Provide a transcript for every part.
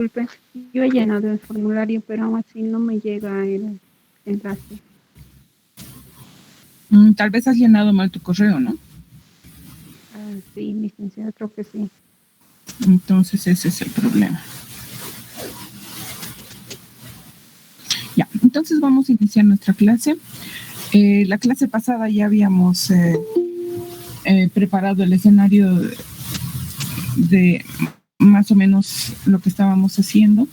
Disculpe, yo he llenado el formulario, pero aún así no me llega el enlace. Tal vez has llenado mal tu correo, ¿no? Sí, licenciada, creo que sí. Entonces ese es el problema. Ya, entonces vamos a iniciar nuestra clase. La clase pasada ya habíamos preparado el escenario de más o menos lo que estábamos haciendo.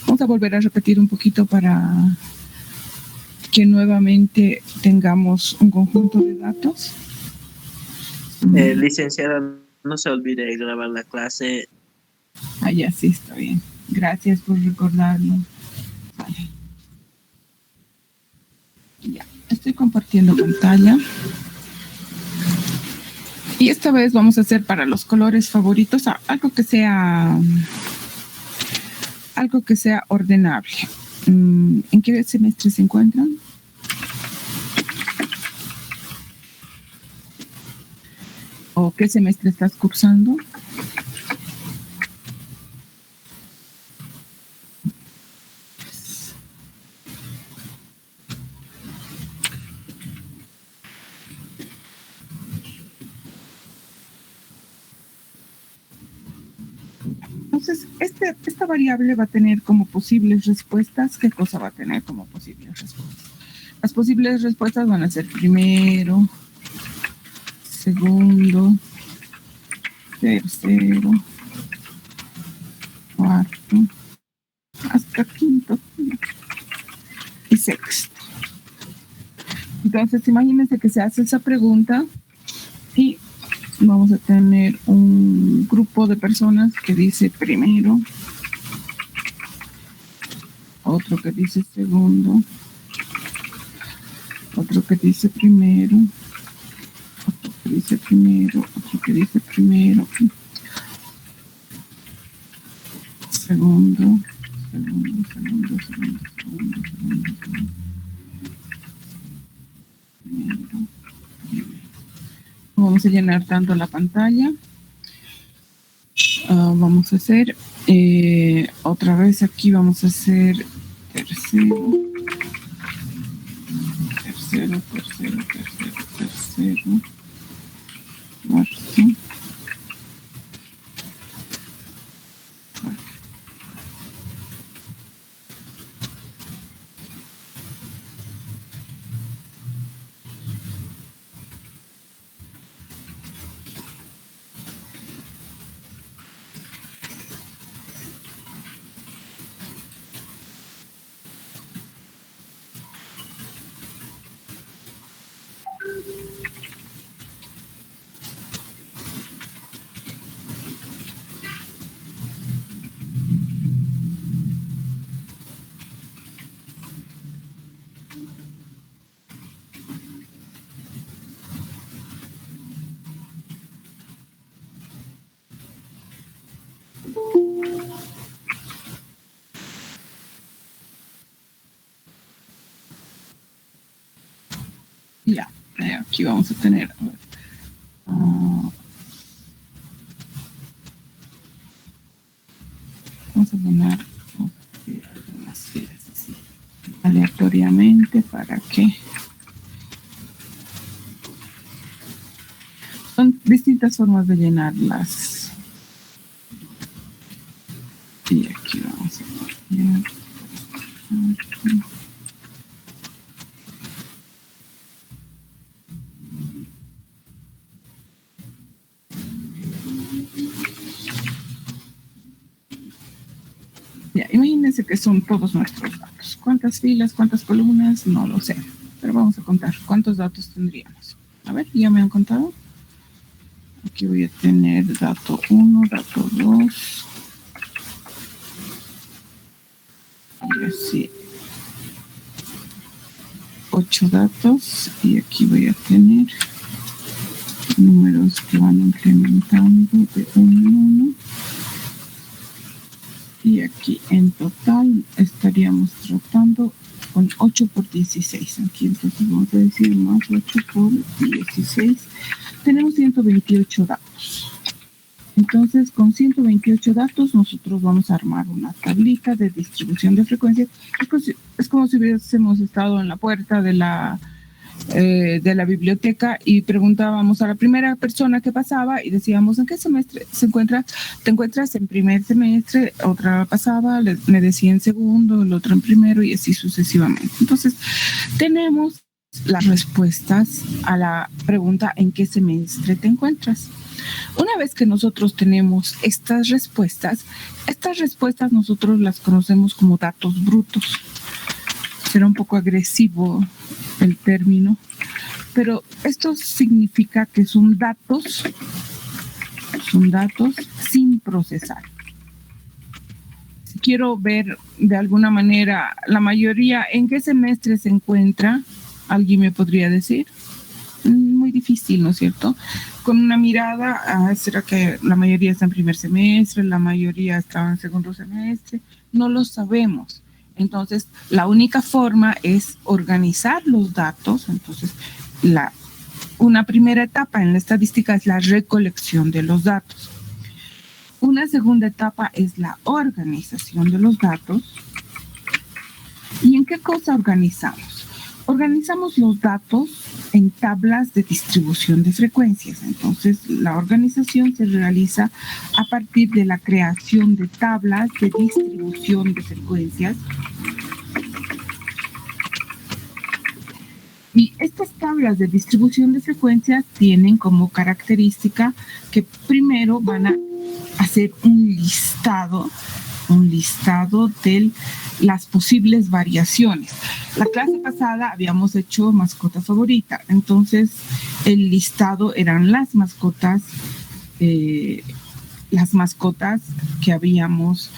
Vamos a volver a repetir un poquito para que nuevamente tengamos un conjunto de datos. Licenciada, no se olvide de grabar la clase. Ya sí, está bien. Gracias por recordarlo. Vale. Ya, estoy compartiendo pantalla. Y esta vez vamos a hacer para los colores favoritos algo que sea ordenable. ¿En qué semestre se encuentran? ¿O qué semestre estás cursando? Entonces, esta variable va a tener como posibles respuestas. ¿Qué cosa va a tener como posibles respuestas? Las posibles respuestas van a ser primero, segundo, tercero, cuarto, hasta quinto y sexto. Entonces, imagínense que se hace esa pregunta y vamos a tener un grupo de personas que dice primero, otro que dice segundo, otro que dice primero, otro que dice primero, otro que dice primero, segundo, primero. Vamos a llenar tanto la pantalla. Vamos a hacer otra vez aquí, vamos a hacer tercero, cuarto, ya, aquí vamos a tener vamos a llenar unas filas así aleatoriamente para que son distintas formas de llenarlas. Y aquí vamos a poner ya, imagínense que son todos nuestros datos. ¿Cuántas filas, cuántas columnas? No lo sé, pero vamos a contar cuántos datos tendríamos. A ver, ¿ya me han contado? Aquí voy a tener dato 1, dato 2. Y así 8 datos. Y aquí voy a tener números que van incrementando de 1 en 1. Y aquí en total estaríamos tratando con 8 por 16. Aquí entonces vamos a decir más 8 por 16. Tenemos 128 datos. Entonces, con 128 datos, nosotros vamos a armar una tablita de distribución de frecuencias. Es como si hubiésemos estado en la puerta de la biblioteca y preguntábamos a la primera persona que pasaba y decíamos, ¿en qué semestre se encuentra? Te encuentras en primer semestre, otra pasaba, me decía en segundo, el otro en primero y así sucesivamente. Entonces, tenemos las respuestas a la pregunta ¿en qué semestre te encuentras? Una vez que nosotros tenemos estas respuestas nosotros las conocemos como datos brutos. Será un poco agresivo el término, pero esto significa que son datos sin procesar. Si quiero ver de alguna manera la mayoría en qué semestre se encuentra, ¿alguien me podría decir? Muy difícil, ¿no es cierto? Con una mirada, ¿será que la mayoría está en primer semestre, la mayoría está en segundo semestre? No lo sabemos. Entonces, la única forma es organizar los datos. Entonces, una primera etapa en la estadística es la recolección de los datos. Una segunda etapa es la organización de los datos. ¿Y en qué cosa organizamos? Organizamos los datos en tablas de distribución de frecuencias. Entonces, la organización se realiza a partir de la creación de tablas de distribución de frecuencias. Y estas tablas de distribución de frecuencias tienen como característica que primero van a hacer un listado de las posibles variaciones. La clase pasada habíamos hecho mascota favorita, entonces el listado eran las mascotas que habíamos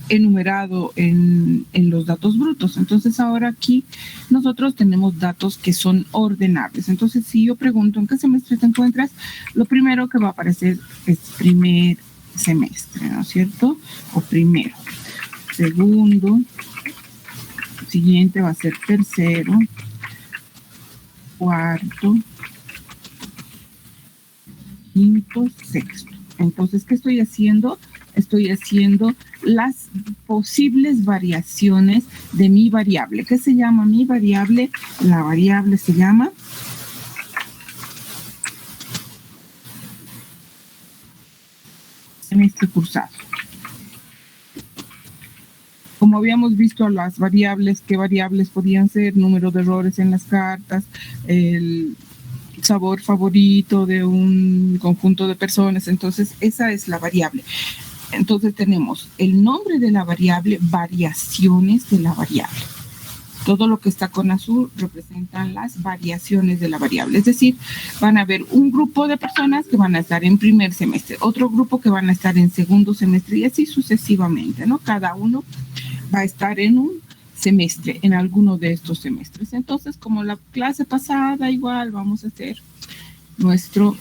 enumerado en los datos brutos. Entonces ahora aquí nosotros tenemos datos que son ordenables. Entonces si yo pregunto ¿en qué semestre te encuentras? Lo primero que va a aparecer es primer semestre, ¿no es cierto? O primero. Segundo, siguiente va a ser tercero, cuarto, quinto, sexto. Entonces, ¿qué estoy haciendo? Estoy haciendo las posibles variaciones de mi variable. ¿Qué se llama mi variable? La variable se llama semestre cursado. Como habíamos visto las variables, ¿qué variables podían ser? Número de errores en las cartas, el sabor favorito de un conjunto de personas. Entonces, esa es la variable. Entonces, tenemos el nombre de la variable, variaciones de la variable. Todo lo que está con azul representan las variaciones de la variable. Es decir, van a haber un grupo de personas que van a estar en primer semestre, otro grupo que van a estar en segundo semestre y así sucesivamente, ¿no? Cada uno va a estar en un semestre, en alguno de estos semestres. Entonces, como la clase pasada, igual vamos a hacer nuestro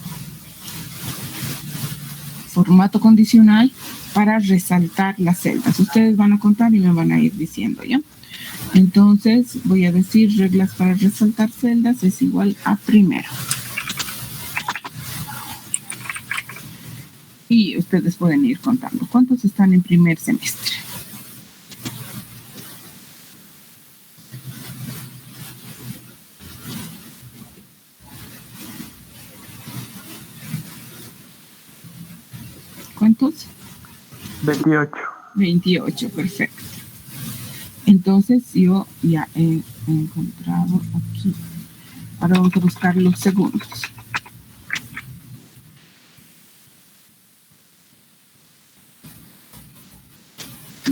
formato condicional para resaltar las celdas. Ustedes van a contar y me van a ir diciendo, ¿ya? Entonces, voy a decir reglas para resaltar celdas es igual a primero. Y ustedes pueden ir contando. ¿Cuántos están en primer semestre? ¿Cuántos? 28. 28, perfecto. Entonces yo ya he encontrado aquí. Ahora vamos a buscar los segundos.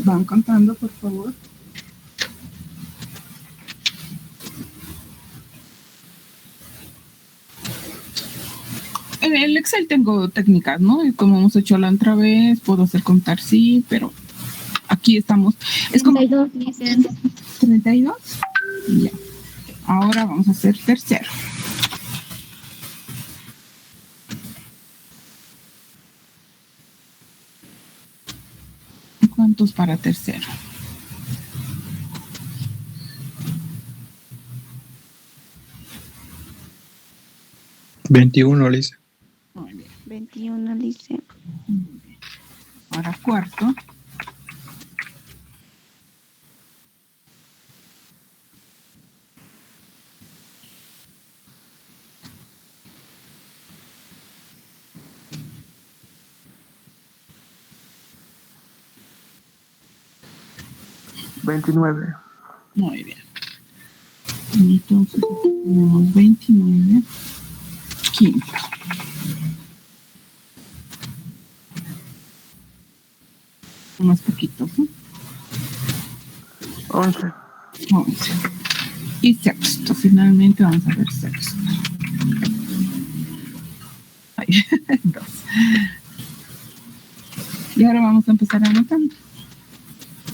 Van contando, por favor. En el Excel tengo técnicas, ¿no? Y como hemos hecho la otra vez, puedo hacer contar, sí, pero aquí estamos. Es como 32, dicen. 32. Ya. Ahora vamos a hacer tercero. ¿Cuántos para tercero? ¿21, Lisa? Muy bien. 21, dice. para cuarto. $29. Muy bien. Entonces tenemos 29. Quinto. Unos poquitos, ¿no? 11. 11. Y sexto. Finalmente vamos a ver sexto. Ay, 2. Y ahora vamos a empezar anotando.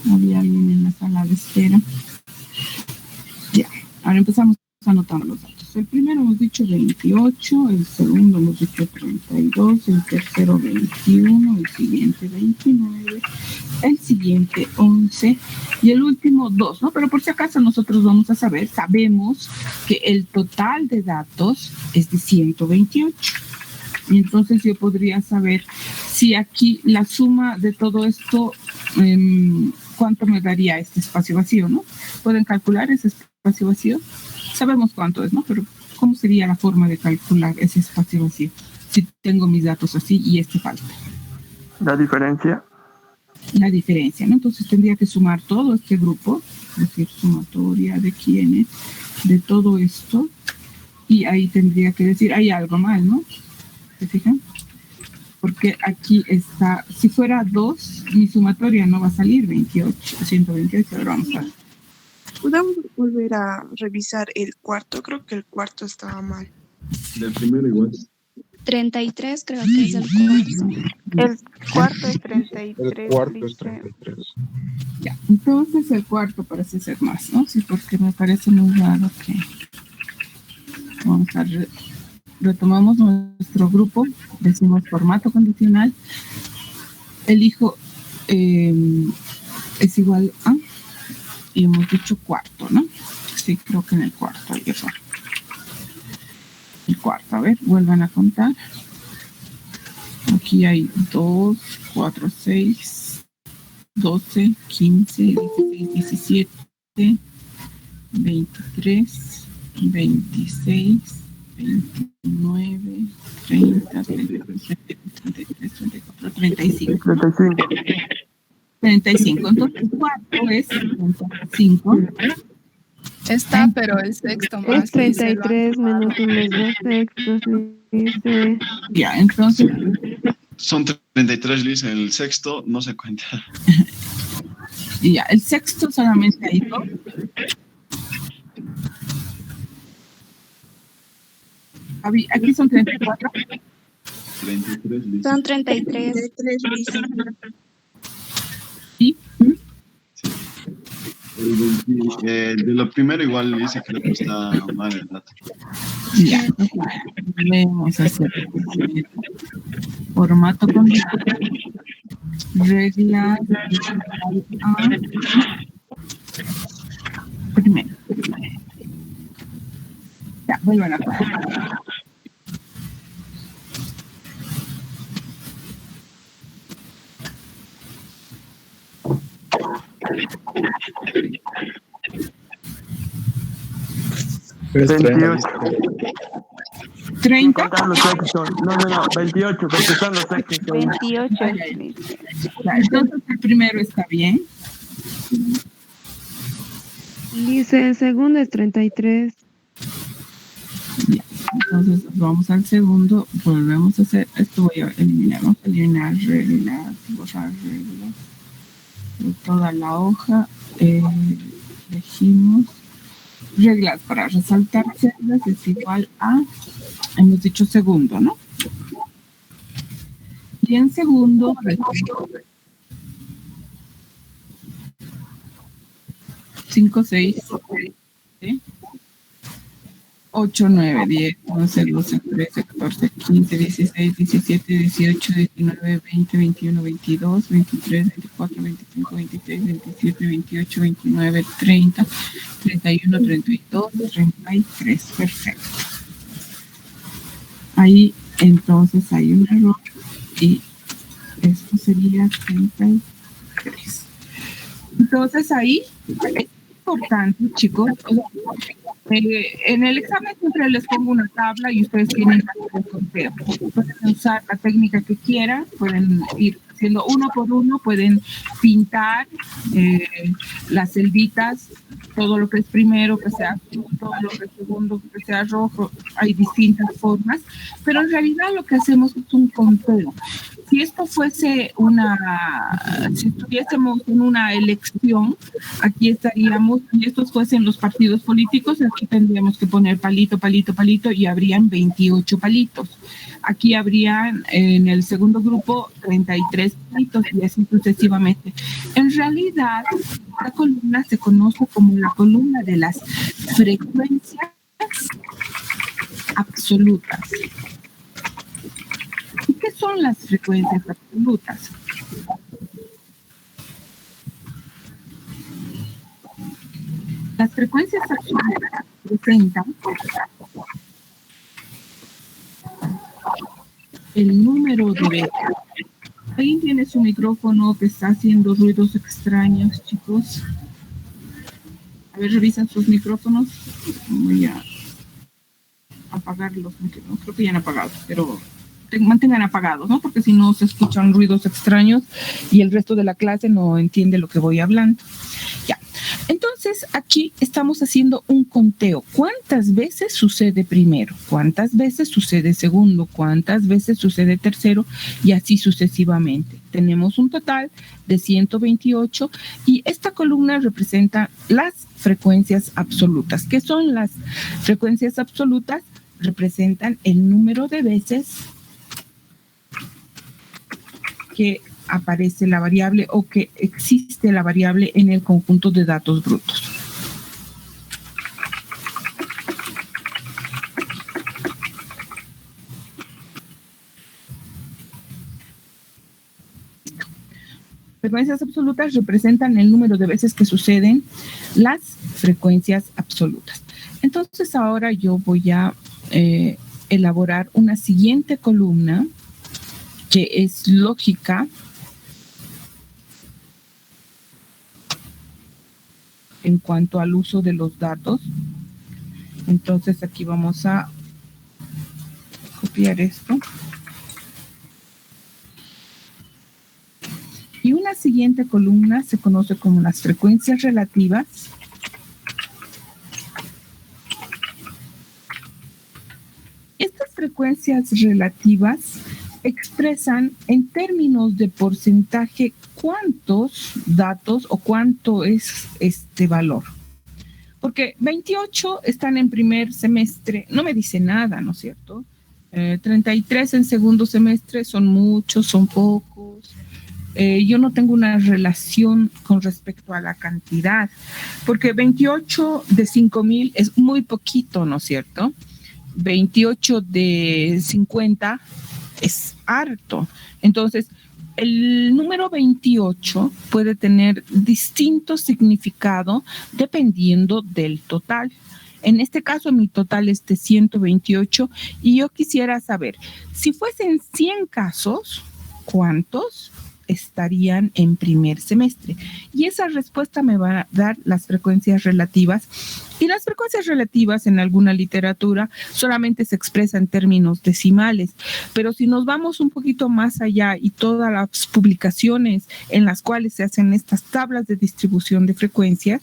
Había alguien en la sala de espera. Ya, ahora empezamos anotando los datos. El primero hemos dicho 28, el segundo hemos dicho 32, el tercero 21, el siguiente 29, el siguiente 11 y el último 2, ¿no? Pero por si acaso nosotros vamos a sabemos que el total de datos es de 128. Y entonces yo podría saber si aquí la suma de todo esto, ¿cuánto me daría este espacio vacío, no? ¿Pueden calcular ese espacio vacío? Sabemos cuánto es, ¿no? Pero ¿cómo sería la forma de calcular ese espacio vacío? Si tengo mis datos así y este falta. La diferencia. La diferencia, ¿no? Entonces tendría que sumar todo este grupo, es decir, sumatoria de quiénes, de todo esto, y ahí tendría que decir, hay algo mal, ¿no? ¿Se fijan? Porque aquí está, si fuera 2, mi sumatoria no va a salir 128, ahora vamos a ver. ¿Podemos volver a revisar el cuarto? Creo que el cuarto estaba mal. Del primero igual. 33 creo que es el cuarto. El cuarto es 33. El cuarto es dice. 33. Ya, entonces el cuarto parece ser más, ¿no? Sí, porque me parece muy raro que... Vamos a retomamos nuestro grupo, decimos formato condicional, elijo es igual a, y hemos dicho cuarto, ¿no? Sí, creo que en el cuarto hay error. El cuarto, a ver, vuelvan a contar. Aquí hay 2, 4, 6, 12, 15, 16, 17, 23, 26, 29, 30, 32, 33, 34, 35. 35. Entonces, 4 es 35. Está, pero el sexto más. Es 33 menos los dos sextos, dice. Ya, entonces, Son 33, Liz. El sexto no se cuenta. ya, el sexto solamente hay 2. Aquí son 34. 33, Liz. Son 33. ¿Sí? De lo primero igual dice que está mal el dato. Ya, vamos a hacer formato condicional, reglas, primero. Ya, vuelvan a poner. Pues 28. 30. Contar los sextos. No, 28, porque son los sextos. 28. Ya, entonces el primero está bien. Dice, el segundo es 33. Ya, entonces vamos al segundo, volvemos a hacer esto, voy a eliminar, vamos a eliminar reglas, borrar reglas de toda la hoja, elegimos reglas para resaltar celdas es igual a, hemos dicho segundo, ¿no? Y en segundo, 5, 6, 8, 9, 10, 11, 12, 13, 14, 15, 16, 17, 18, 19, 20, 21, 22, 23, 24, 25, 26, 27, 28, 29, 30, 31, 32, 33. Perfecto. Ahí entonces hay un error y Esto sería 33. Entonces ahí es importante, chicos. En el examen siempre les pongo una tabla y ustedes tienen que hacer el conteo. Pueden usar la técnica que quieran, pueden ir haciendo uno por uno, pueden pintar las celditas, todo lo que es primero, que sea azul, todo lo que es segundo, que sea rojo. Hay distintas formas, pero en realidad lo que hacemos es un conteo. Si esto fuese si estuviésemos en una elección, aquí estaríamos, y estos fuesen los partidos políticos, aquí tendríamos que poner palito, palito, palito, y habrían 28 palitos. Aquí habrían en el segundo grupo 33 palitos y así sucesivamente. En realidad, esta columna se conoce como la columna de las frecuencias absolutas. ¿Y qué son las frecuencias absolutas? Las frecuencias absolutas representan el número de veces. ¿Alguien tiene su micrófono que está haciendo ruidos extraños, chicos? A ver, revisan sus micrófonos. Voy a apagar los micrófonos. Creo que ya han apagado, pero mantengan apagados, ¿no? Porque si no se escuchan ruidos extraños y el resto de la clase no entiende lo que voy hablando. Ya. Entonces, aquí estamos haciendo un conteo. ¿Cuántas veces sucede primero? ¿Cuántas veces sucede segundo? ¿Cuántas veces sucede tercero? Y así sucesivamente. Tenemos un total de 128 y esta columna representa las frecuencias absolutas. ¿Qué son las frecuencias absolutas? Representan el número de veces que aparece la variable o que existe la variable en el conjunto de datos brutos. Frecuencias absolutas representan el número de veces que suceden las frecuencias absolutas. Entonces ahora yo voy a elaborar una siguiente columna que es lógica en cuanto al uso de los datos. Entonces aquí vamos a copiar esto. Y una siguiente columna se conoce como las frecuencias relativas. Estas frecuencias relativas expresan en términos de porcentaje cuántos datos o cuánto es este valor. Porque 28 están en primer semestre, no me dice nada, ¿no es cierto? 33 en segundo semestre son muchos, son pocos. Yo no tengo una relación con respecto a la cantidad, porque 28 de 5,000 es muy poquito, ¿no es cierto? 28 de 50 es harto. Entonces, el número 28 puede tener distinto significado dependiendo del total. En este caso, mi total es de 128 y yo quisiera saber, si fuesen 100 casos, ¿cuántos estarían en primer semestre? Y esa respuesta me va a dar las frecuencias relativas. Y las frecuencias relativas en alguna literatura solamente se expresan en términos decimales, pero si nos vamos un poquito más allá y todas las publicaciones en las cuales se hacen estas tablas de distribución de frecuencias,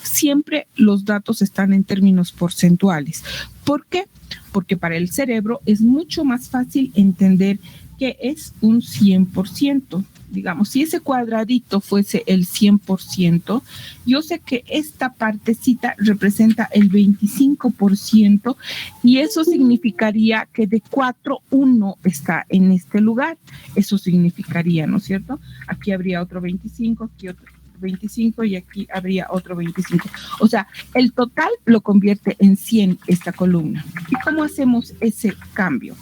siempre los datos están en términos porcentuales. ¿Por qué? Porque para el cerebro es mucho más fácil entender que es un 100%. Digamos, si ese cuadradito fuese el 100%, yo sé que esta partecita representa el 25% y eso significaría que de 4, 1 está en este lugar. Eso significaría, ¿no es cierto? Aquí habría otro 25, aquí otro 25 y aquí habría otro 25. O sea, el total lo convierte en 100 esta columna. ¿Y cómo hacemos ese cambio?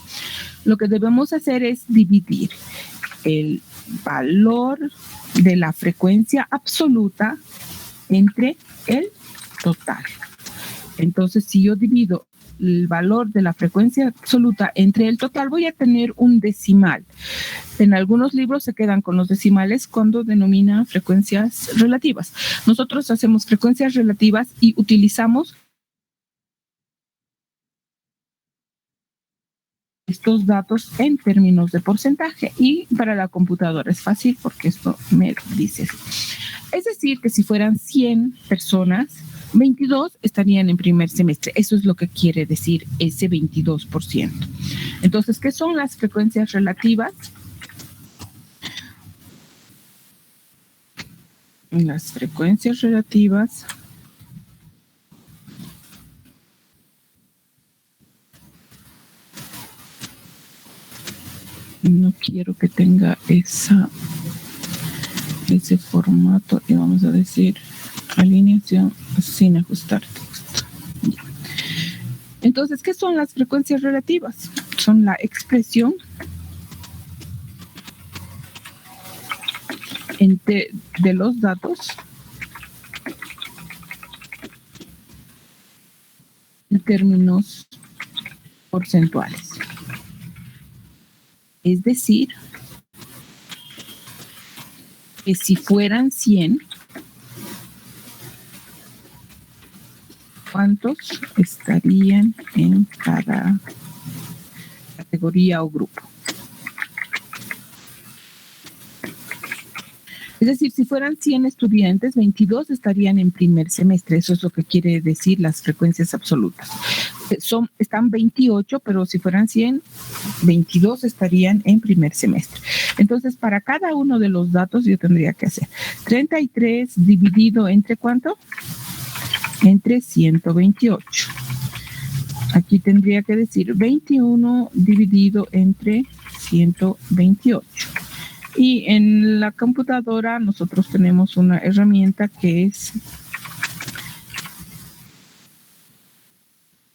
Lo que debemos hacer es dividir el valor de la frecuencia absoluta entre el total. Entonces, si yo divido el valor de la frecuencia absoluta entre el total, voy a tener un decimal. En algunos libros se quedan con los decimales cuando denomina frecuencias relativas. Nosotros hacemos frecuencias relativas y utilizamos estos datos en términos de porcentaje, y para la computadora es fácil porque esto me dice. Es decir, que si fueran 100 personas, 22 estarían en primer semestre. Eso es lo que quiere decir ese 22%. Entonces, ¿qué son las frecuencias relativas? Las frecuencias relativas no quiero que tenga ese formato, y vamos a decir alineación sin ajustar texto. Entonces, ¿qué son las frecuencias relativas? Son la expresión de los datos en términos porcentuales. Es decir, que si fueran 100, ¿cuántos estarían en cada categoría o grupo? Es decir, si fueran 100 estudiantes, 22 estarían en primer semestre. Eso es lo que quiere decir las frecuencias absolutas. Están 28, pero si fueran 100, 22 estarían en primer semestre. Entonces, para cada uno de los datos yo tendría que hacer 33 dividido entre ¿cuánto? Entre 128. Aquí tendría que decir 21 dividido entre 128. Y en la computadora nosotros tenemos una herramienta que es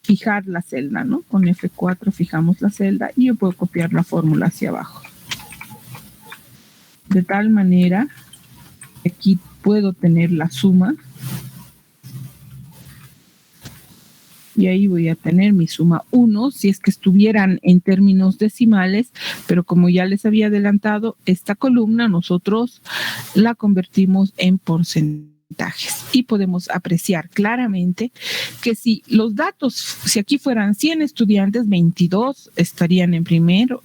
fijar la celda, ¿no? Con F4 fijamos la celda y yo puedo copiar la fórmula hacia abajo. De tal manera que aquí puedo tener la suma. Y ahí voy a tener mi suma 1 si es que estuvieran en términos decimales, pero como ya les había adelantado, esta columna nosotros la convertimos en porcentajes y podemos apreciar claramente que si los datos, si aquí fueran 100 estudiantes, 22 estarían en primer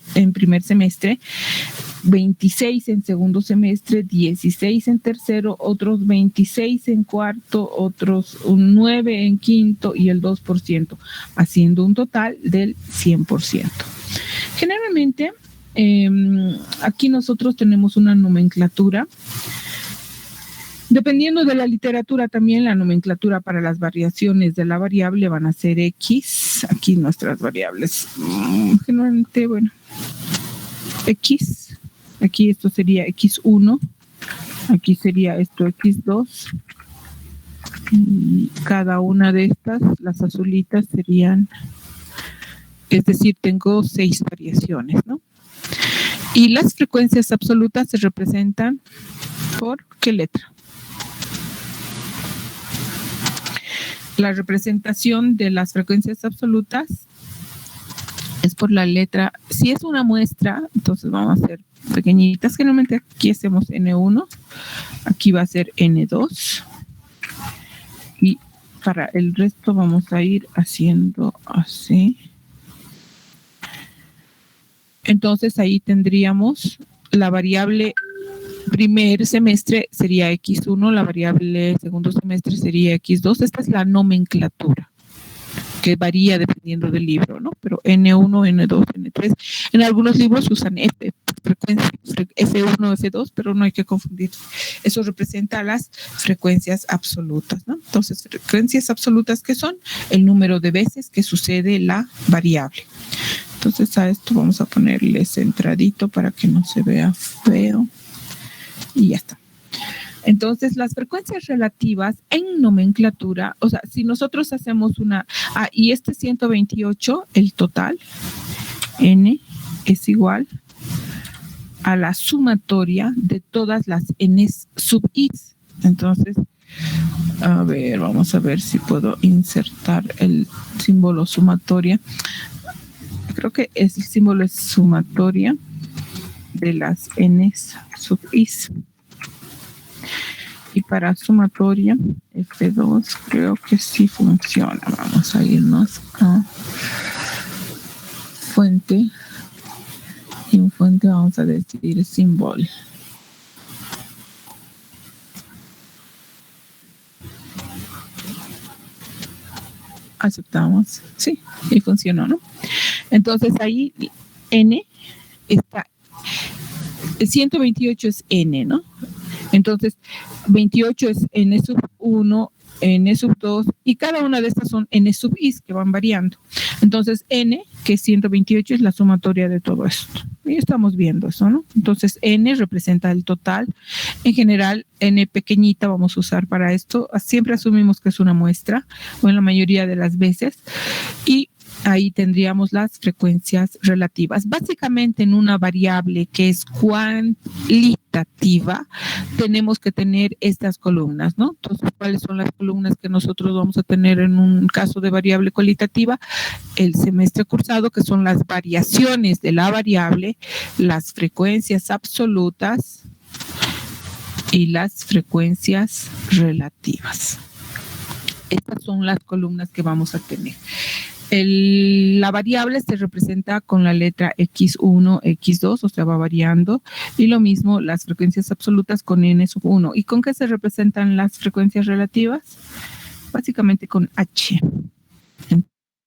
semestre, 26 en segundo semestre, 16 en tercero, otros 26 en cuarto, otros 9 en quinto y el 2%, haciendo un total del 100%. Generalmente, aquí nosotros tenemos una nomenclatura. Dependiendo de la literatura, también la nomenclatura para las variaciones de la variable van a ser X. Aquí nuestras variables, generalmente, bueno, X. Aquí esto sería X1, aquí sería esto X2, y cada una de estas, las azulitas serían, es decir, tengo 6 variaciones, ¿no? Y las frecuencias absolutas se representan por ¿qué letra? La representación de las frecuencias absolutas es por la letra. Si es una muestra, entonces vamos a hacer pequeñitas. Generalmente aquí hacemos N1, aquí va a ser N2 y para el resto vamos a ir haciendo así. Entonces ahí tendríamos la variable primer semestre sería X1, la variable segundo semestre sería X2. Esta es la nomenclatura que varía dependiendo del libro, ¿no? Pero N1, N2, N3. En algunos libros usan F, frecuencia F1, F2, pero no hay que confundir. Eso representa las frecuencias absolutas, ¿no? Entonces, frecuencias absolutas, ¿qué son? El número de veces que sucede la variable. Entonces, a esto vamos a ponerle centradito para que no se vea feo. Y ya está. Entonces, las frecuencias relativas en nomenclatura, o sea, si nosotros hacemos una, y este 128, el total, N, es igual a la sumatoria de todas las N sub I. Entonces, A ver, vamos a ver si puedo insertar el símbolo sumatoria. Creo que el símbolo es sumatoria de las n's sub is. Y para sumatoria F2 creo que sí funciona. Vamos a irnos a fuente. Y en fuente vamos a decir símbolo. Aceptamos, sí, y funcionó, ¿no? Entonces ahí n está, el 128 es n, ¿no? Entonces 28 es n sub 1, n sub 2 y cada una de estas son n sub is que van variando. Entonces n, que es 128, es la sumatoria de todo esto. Y estamos viendo eso, ¿no? Entonces n representa el total. En general, n pequeñita vamos a usar para esto. Siempre asumimos que es una muestra, o en la mayoría de las veces. Y ahí tendríamos las frecuencias relativas. Básicamente en una variable que es cualitativa, tenemos que tener estas columnas, ¿no? Entonces, ¿cuáles son las columnas que nosotros vamos a tener en un caso de variable cualitativa? El semestre cursado, que son las variaciones de la variable, las frecuencias absolutas y las frecuencias relativas. Estas son las columnas que vamos a tener. La variable se representa con la letra X1, X2, o sea, va variando. Y lo mismo las frecuencias absolutas con N sub 1. ¿Y con qué se representan las frecuencias relativas? Básicamente con H.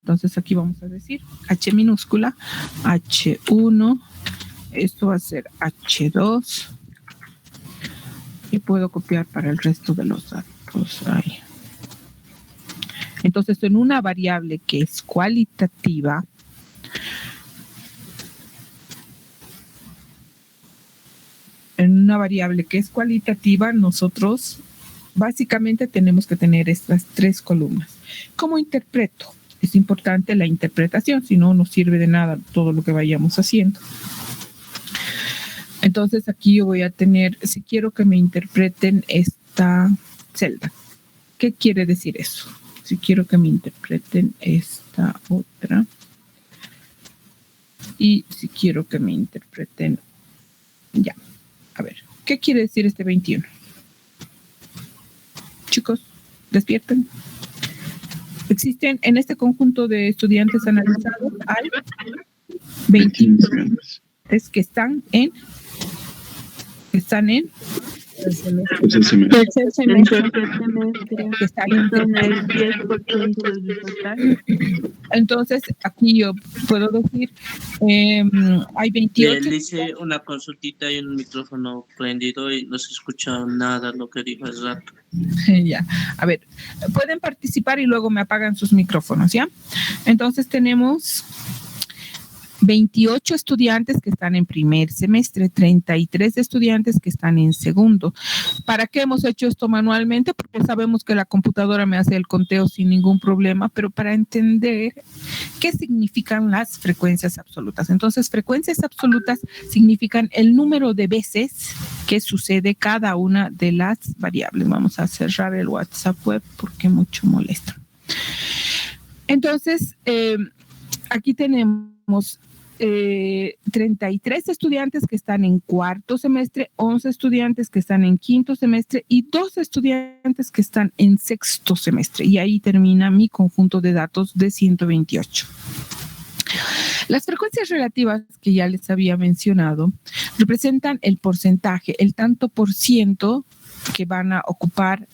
Entonces aquí vamos a decir H minúscula, H1, esto va a ser H2. Y puedo copiar para el resto de los datos ahí. Entonces, en una variable que es cualitativa, nosotros básicamente tenemos que tener estas tres columnas. ¿Cómo interpreto? Es importante la interpretación, si no, no sirve de nada todo lo que vayamos haciendo. Entonces, aquí yo voy a tener, si quiero que me interpreten esta celda. ¿Qué quiere decir eso? Si quiero que me interpreten esta otra. Y si quiero que me interpreten... Ya. A ver. ¿Qué quiere decir este 21? Chicos, despierten. Existen en este conjunto de estudiantes analizados hay 21 que están en el semestre. Tercer semestre. Que están en el 10% del total. Entonces, aquí yo puedo decir, hay 28. Él dice una consultita y un micrófono prendido y no se escucha nada lo que dijo hace rato. Ya, a ver, pueden participar y luego me apagan sus micrófonos, ¿ya? Entonces tenemos 28 estudiantes que están en primer semestre, 33 estudiantes que están en segundo. ¿Para qué hemos hecho esto manualmente? Porque sabemos que la computadora me hace el conteo sin ningún problema, pero para entender qué significan las frecuencias absolutas. Entonces, frecuencias absolutas significan el número de veces que sucede cada una de las variables. Vamos a cerrar el WhatsApp web porque mucho molesta. Entonces, aquí tenemos 33 estudiantes que están en cuarto semestre, 11 estudiantes que están en quinto semestre y 2 estudiantes que están en sexto semestre. Y ahí termina mi conjunto de datos de 128. Las frecuencias relativas que ya les había mencionado representan el porcentaje, el tanto por ciento que van a ocupar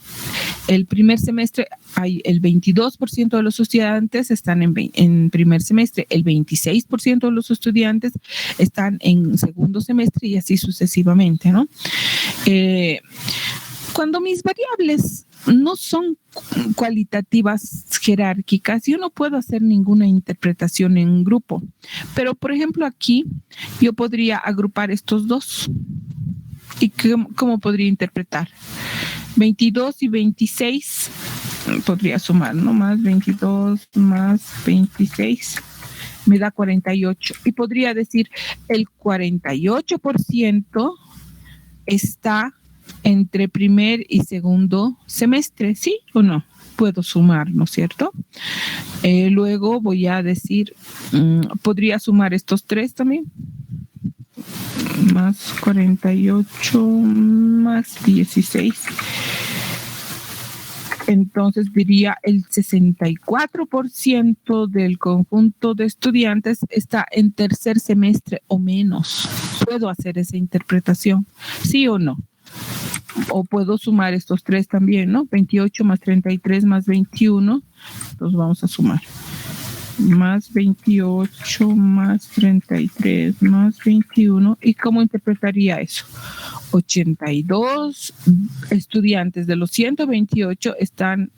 el primer semestre. Hay el 22% de los estudiantes están en primer semestre, el 26% de los estudiantes están en segundo semestre y así sucesivamente, ¿no? Cuando mis variables no son cualitativas jerárquicas, yo no puedo hacer ninguna interpretación en grupo. Pero, por ejemplo, aquí yo podría agrupar estos dos. ¿Y cómo podría interpretar? 22 y 26, podría sumar, ¿no? Más 22 más 26, me da 48. Y podría decir, el 48% está entre primer y segundo semestre, ¿sí o no? Puedo sumar, ¿no es cierto? Luego voy a decir, ¿podría sumar estos 3 también? Más 48 más 16. Entonces diría el 64% del conjunto de estudiantes está en tercer semestre o menos. ¿Puedo hacer esa interpretación? ¿Sí o no? O puedo sumar estos 3 también, ¿no? 28 más 33 más 21. Entonces vamos a sumar. Más 28 más 33 más 21. ¿Y cómo interpretaría eso? 82 estudiantes de los 128 están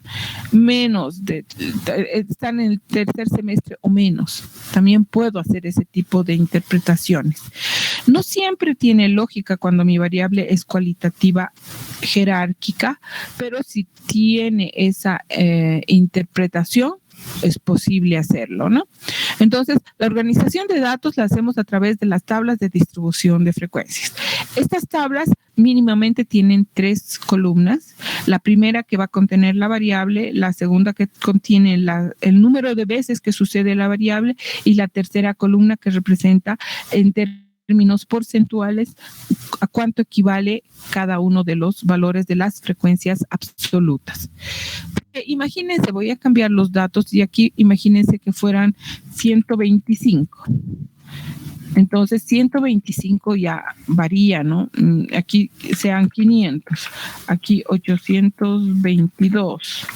están en el tercer semestre o menos. También puedo hacer ese tipo de interpretaciones. No siempre tiene lógica cuando mi variable es cualitativa jerárquica, pero si tiene esa interpretación, es posible hacerlo, ¿no? Entonces, la organización de datos la hacemos a través de las tablas de distribución de frecuencias. Estas tablas mínimamente tienen 3 columnas. La primera que va a contener la variable, la segunda que contiene el número de veces que sucede la variable y la tercera columna que representa en términos porcentuales a cuánto equivale cada uno de los valores de las frecuencias absolutas. Imagínense, voy a cambiar los datos y aquí imagínense que fueran 125. Entonces 125 ya varía, ¿no? Aquí sean 500, aquí 822,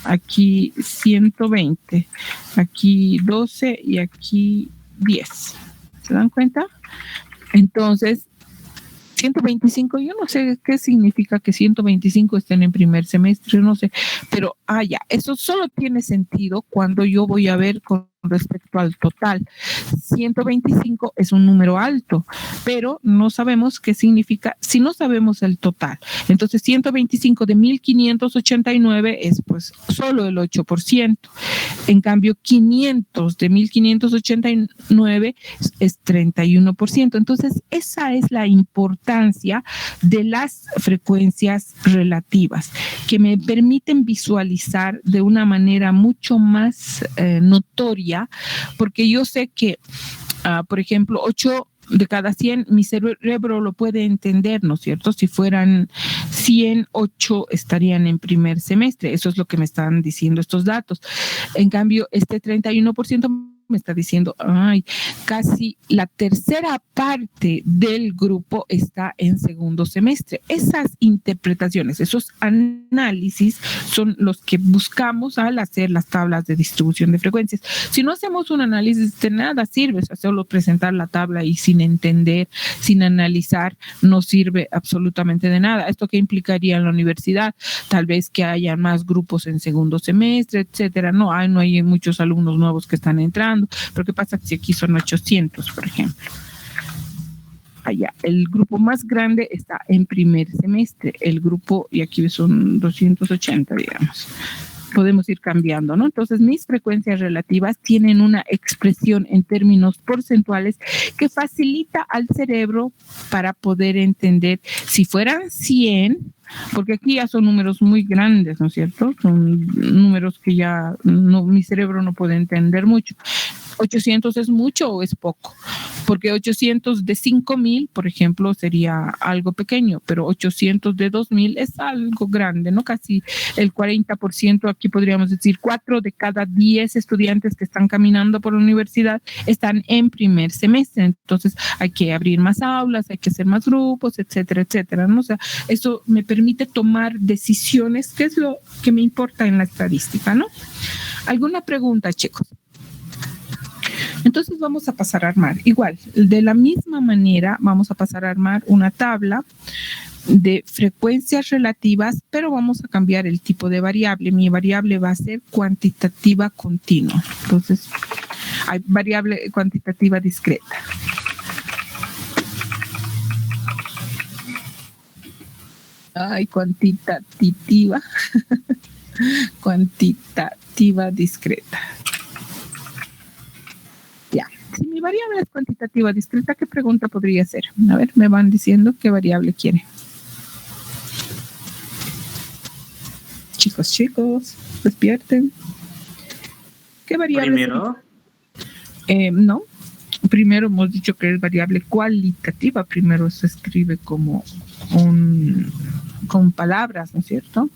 aquí 120, aquí 12 y aquí 10. ¿Se dan cuenta? Entonces 125, yo no sé qué significa que 125 estén en primer semestre, no sé, pero ya, eso solo tiene sentido cuando yo voy a ver con respecto al total. 125 es un número alto, pero no sabemos qué significa si no sabemos el total. Entonces 125 de 1589 es pues solo el 8%. En cambio 500 de 1589 es 31%. Entonces esa es la importancia de las frecuencias relativas, que me permiten visualizar de una manera mucho más notoria, porque yo sé que, por ejemplo, 8 de cada 100, mi cerebro lo puede entender, ¿no es cierto? Si fueran 100, 8 estarían en primer semestre. Eso es lo que me están diciendo estos datos. En cambio, este 31% me está diciendo, casi la tercera parte del grupo está en segundo semestre. Esas interpretaciones, esos análisis son los que buscamos al hacer las tablas de distribución de frecuencias. Si no hacemos un análisis, de nada sirve, o sea, solo presentar la tabla y sin entender, sin analizar, no sirve absolutamente de nada. ¿Esto qué implicaría en la universidad? Tal vez que haya más grupos en segundo semestre, etcétera. No hay muchos alumnos nuevos que están entrando. Pero ¿qué pasa si aquí son 800, por ejemplo? Allá, el grupo más grande está en primer semestre. El grupo, y aquí son 280, digamos. Podemos ir cambiando, ¿no? Entonces, mis frecuencias relativas tienen una expresión en términos porcentuales que facilita al cerebro para poder entender. Si fueran 100, porque aquí ya son números muy grandes, ¿no es cierto? Son números que ya mi cerebro no puede entender mucho. 800 es mucho o es poco, porque 800 de 5,000, por ejemplo, sería algo pequeño, pero 800 de 2,000 es algo grande, ¿no? Casi el 40%, aquí podríamos decir 4 de cada 10 estudiantes que están caminando por la universidad están en primer semestre. Entonces hay que abrir más aulas, hay que hacer más grupos, etcétera, etcétera, ¿no? O sea, eso me permite tomar decisiones, que es lo que me importa en la estadística, ¿no? ¿Alguna pregunta, chicos? Entonces vamos a pasar a armar, igual, de la misma manera vamos a pasar a armar una tabla de frecuencias relativas, pero vamos a cambiar el tipo de variable. Mi variable va a ser cuantitativa continua. Entonces, hay variable cuantitativa discreta. Cuantitativa. Cuantitativa discreta. Ya. Si mi variable es cuantitativa discreta, ¿qué pregunta podría ser? A ver, me van diciendo qué variable quiere. chicos, despierten. ¿Qué variable? Primero, No. Primero hemos dicho que es variable cualitativa. Primero se escribe como con palabras, ¿no es cierto?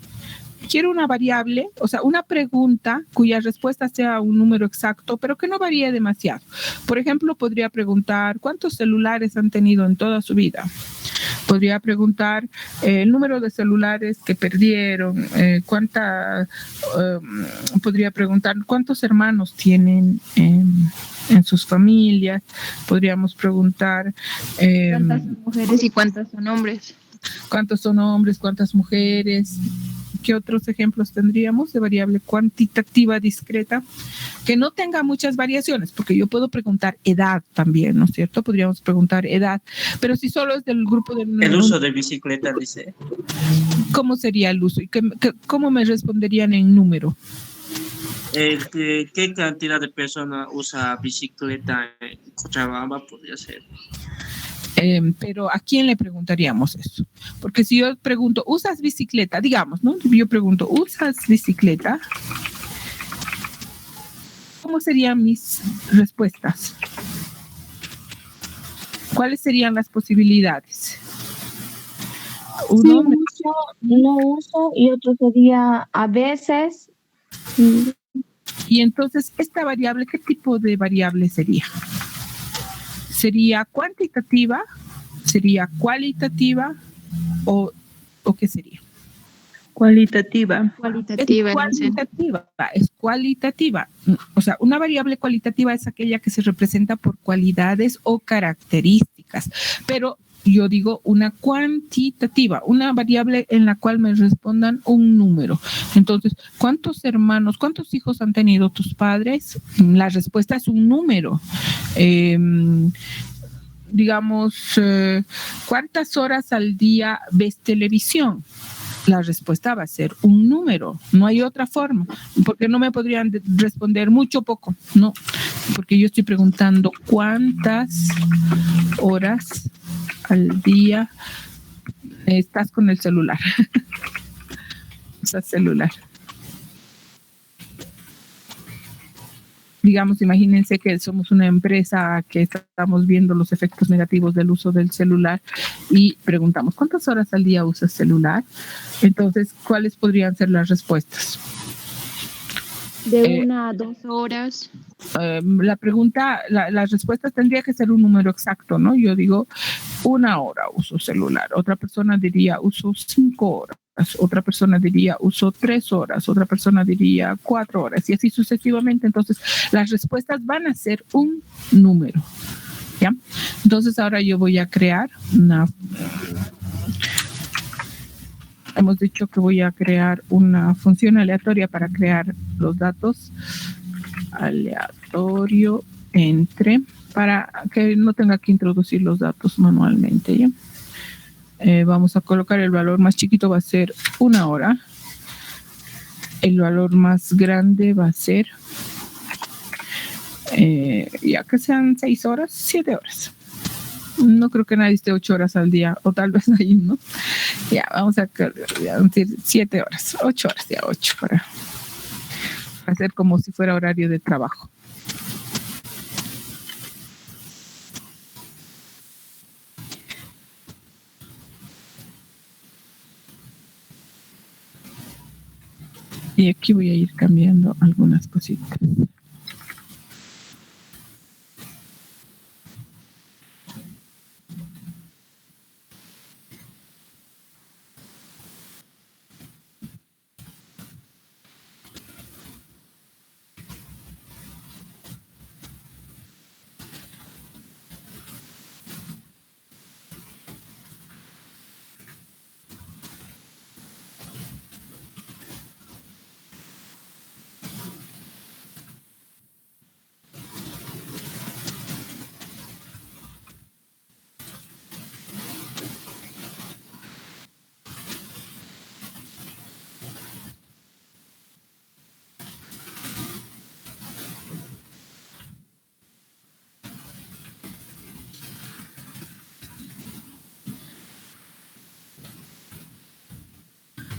Quiero una variable, o sea, una pregunta cuya respuesta sea un número exacto, pero que no varíe demasiado. Por ejemplo, podría preguntar cuántos celulares han tenido en toda su vida. Podría preguntar el número de celulares que perdieron, podría preguntar cuántos hermanos tienen en sus familias. Podríamos preguntar ¿Cuántas son mujeres y cuántas son hombres? cuántos son hombres, cuántas mujeres. ¿Qué otros ejemplos tendríamos de variable cuantitativa discreta? Que no tenga muchas variaciones, porque yo puedo preguntar edad también, ¿no es cierto? Podríamos preguntar edad, pero si solo es del grupo de... el uso de bicicleta, dice. ¿Cómo sería el uso? ¿Y cómo me responderían en número? ¿Qué cantidad de personas usa bicicleta en Cochabamba? Podría ser. Pero ¿a quién le preguntaríamos eso? Porque si yo pregunto, ¿usas bicicleta? Digamos, ¿no? Yo pregunto, ¿usas bicicleta? ¿Cómo serían mis respuestas? ¿Cuáles serían las posibilidades? Uno, no uso y otro sería a veces. y entonces, esta variable, ¿qué tipo de variable sería? ¿Sería cuantitativa? ¿Sería cualitativa? ¿O qué sería? Cualitativa. Cualitativa. Es cualitativa. O sea, una variable cualitativa es aquella que se representa por cualidades o características, pero yo digo una cuantitativa, una variable en la cual me respondan un número. Entonces, ¿cuántos hermanos, cuántos hijos han tenido tus padres? La respuesta es un número. Digamos, ¿cuántas horas al día ves televisión? La respuesta va a ser un número, no hay otra forma, porque no me podrían responder mucho o poco, no, porque yo estoy preguntando cuántas horas al día estás con el celular. Usas celular. Digamos, imagínense que somos una empresa que estamos viendo los efectos negativos del uso del celular y preguntamos, ¿cuántas horas al día usas celular? Entonces, ¿cuáles podrían ser las respuestas? De 1 a 2 horas. La pregunta, las respuestas tendría que ser un número exacto, ¿no? Yo digo, 1 hora uso celular. Otra persona diría, uso 5 horas. Otra persona diría, uso 3 horas. Otra persona diría 4 horas. Y así sucesivamente. Entonces, las respuestas van a ser un número. ¿Ya? Entonces, ahora yo voy a crear una... Hemos dicho que voy a crear una función aleatoria para crear los datos. Aleatorio entre, para que no tenga que introducir los datos manualmente, ¿ya? Vamos a colocar el valor más chiquito, va a ser 1 hora. El valor más grande va a ser, ya que sean 6 horas, 7 horas. No creo que nadie esté 8 horas al día, o tal vez ahí, ¿no? Ya, vamos a decir 7 horas, 8 horas, ya 8 para hacer como si fuera horario de trabajo. Y aquí voy a ir cambiando algunas cositas.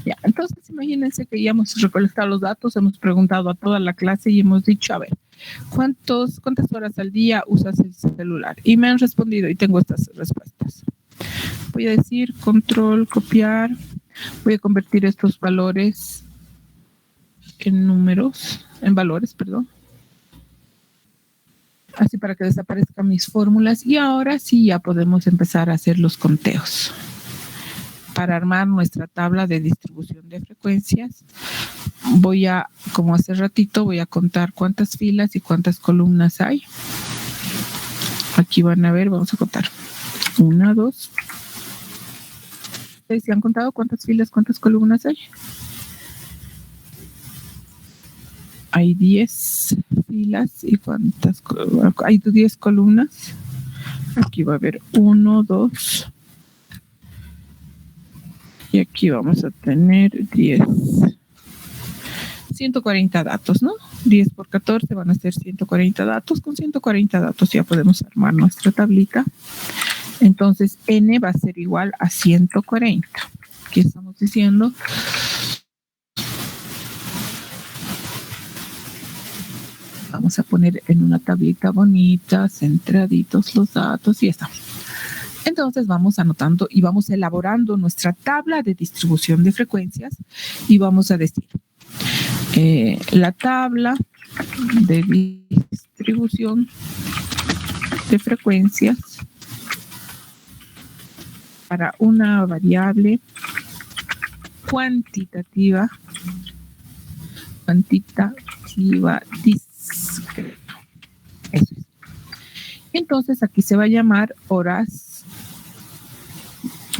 Ya, entonces imagínense que ya hemos recolectado los datos, hemos preguntado a toda la clase y hemos dicho, a ver, ¿cuántas horas al día usas el celular? Y me han respondido y tengo estas respuestas. Voy a decir control, copiar, voy a convertir estos valores en valores, perdón. Así para que desaparezcan mis fórmulas y ahora sí ya podemos empezar a hacer los conteos. Para armar nuestra tabla de distribución de frecuencias, voy a, como hace ratito, voy a contar cuántas filas y cuántas columnas hay. Aquí van a ver, vamos a contar. 1, 2. ¿Ustedes se han contado cuántas filas, cuántas columnas hay? Hay 10 filas y cuántas, hay 10 columnas. Aquí va a haber 1, 2. Y aquí vamos a tener 10. 140 datos, ¿no? 10 por 14 van a ser 140 datos. Con 140 datos ya podemos armar nuestra tablita. Entonces, n va a ser igual a 140. Aquí estamos diciendo... Vamos a poner en una tablita bonita, centraditos los datos y ya está. Entonces vamos anotando y vamos elaborando nuestra tabla de distribución de frecuencias y vamos a decir la tabla de distribución de frecuencias para una variable cuantitativa discreta. Eso es. Entonces aquí se va a llamar horas.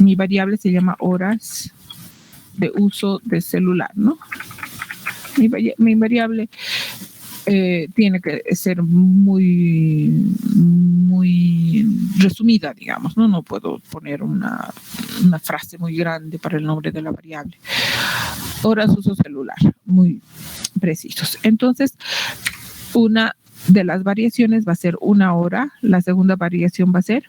Mi variable se llama horas de uso de celular, ¿no? Mi variable tiene que ser muy resumida, digamos, ¿no? No puedo poner una frase muy grande para el nombre de la variable. Horas uso celular, muy precisos. Entonces, una de las variaciones va a ser 1 hora, la segunda variación va a ser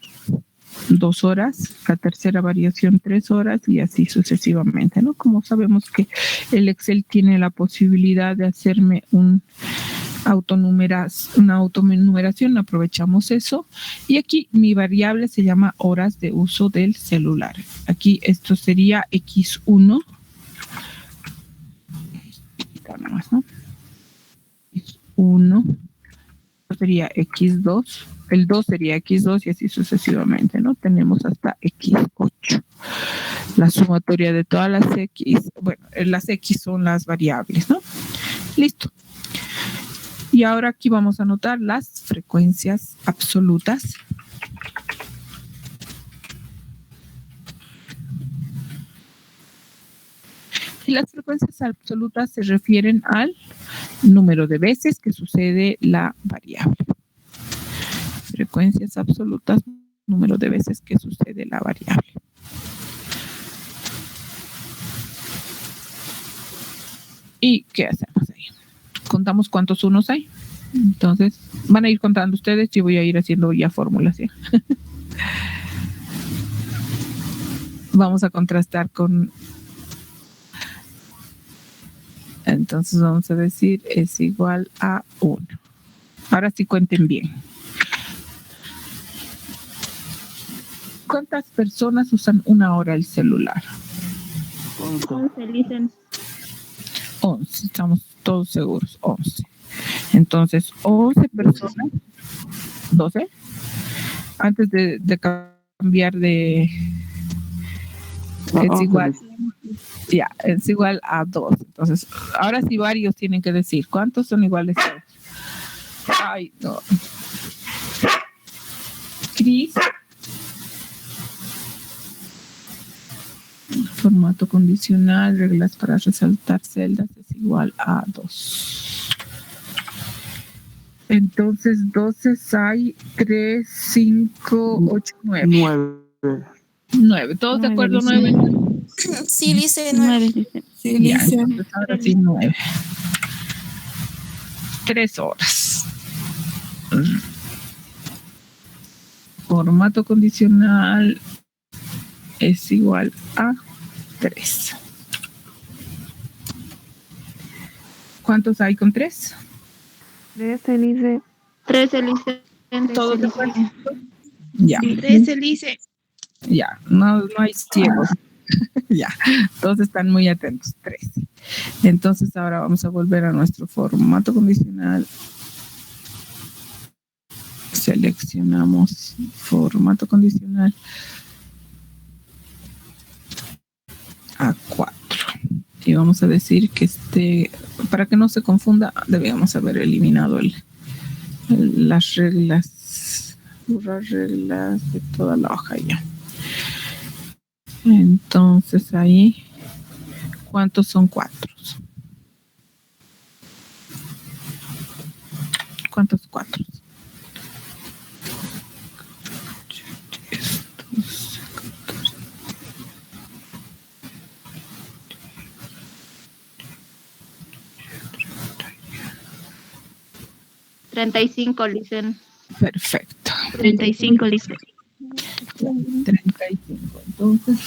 2 horas, la tercera variación 3 horas y así sucesivamente, ¿no? Como sabemos que el Excel tiene la posibilidad de hacerme una autonumeración, aprovechamos eso. Y aquí mi variable se llama horas de uso del celular. Aquí esto sería X1. Nada más, ¿no? X1 sería X2, el 2 sería X2 y así sucesivamente, ¿no? Tenemos hasta X8. La sumatoria de todas las X, bueno, las X son las variables, ¿no? Listo. Y ahora aquí vamos a anotar las frecuencias absolutas. Y las frecuencias absolutas se refieren al número de veces que sucede la variable. Frecuencias absolutas, número de veces que sucede la variable. ¿Y qué hacemos ahí? Contamos cuántos unos hay. Entonces, van a ir contando ustedes y voy a ir haciendo ya fórmulas, ¿sí? Vamos a contrastar con... Entonces vamos a decir es igual a 1. Ahora sí cuenten bien. ¿Cuántas personas usan 1 hora el celular? 11, dicen. 11, estamos todos seguros, 11. Entonces, 11 personas, 12, antes de cambiar de... Es igual... Ya, es igual a 2. Entonces, ahora sí varios tienen que decir, ¿cuántos son iguales a 2? Ay, no. Cris. Formato condicional, reglas para resaltar celdas es igual a 2. Entonces, 12 hay 3, 5, 8, 9. 9. ¿Todos de acuerdo? 9. Sí, dice 9. Sí, dice. Entonces ahora sí 9. 3 horas. Formato condicional es igual a 3. ¿Cuántos hay con 3? 13, Lice. 13, Lice. ¿Todos de acuerdo? Ya. 13, Lice. Ya, no hay ciegos. Ya, todos están muy atentos. 13. Entonces ahora vamos a volver a nuestro formato condicional. Seleccionamos formato condicional A4 y vamos a decir que para que no se confunda, debíamos haber eliminado las reglas, borrar reglas de toda la hoja ya. Entonces ahí, ¿cuántos son 4? ¿Cuántos 4? 35, Lice. Perfecto. 35, Lice. 35. Entonces,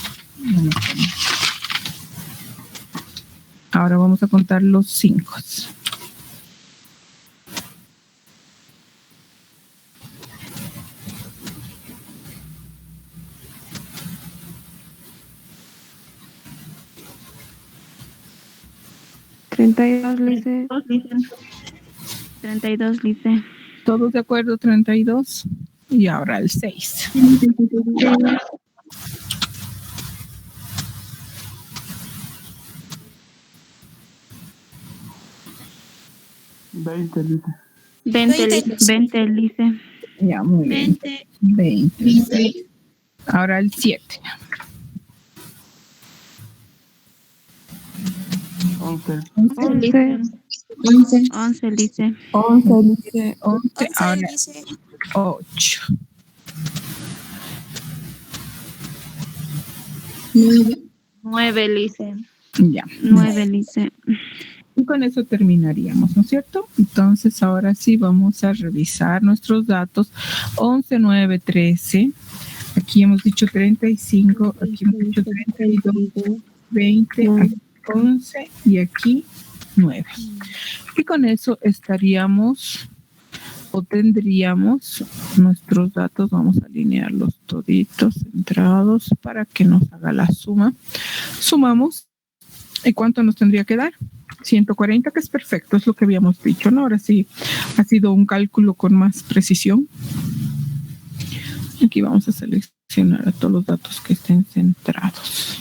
ahora vamos a contar los 5. $32, Lice. 32, Lice. ¿Todos de acuerdo? 32. Y ahora el 6. 20, Lice. 20, Lice. Ya, muy bien. 20. Ahora el 7. 11. 11, Lice. 11. Ahora 8. 9, Lice. Ya. 9, Lice. Y con eso terminaríamos, ¿no es cierto? Entonces, ahora sí vamos a revisar nuestros datos. 11, 9, 13. Aquí hemos dicho 35. Aquí hemos dicho 32, 20, aquí 11 y aquí 9. Y con eso estaríamos o tendríamos nuestros datos. Vamos a alinearlos toditos centrados para que nos haga la suma. Sumamos. ¿Y cuánto nos tendría que dar? 140, que es perfecto, es lo que habíamos dicho, ¿no? Ahora sí ha sido un cálculo con más precisión. Aquí vamos a seleccionar a todos los datos que estén centrados.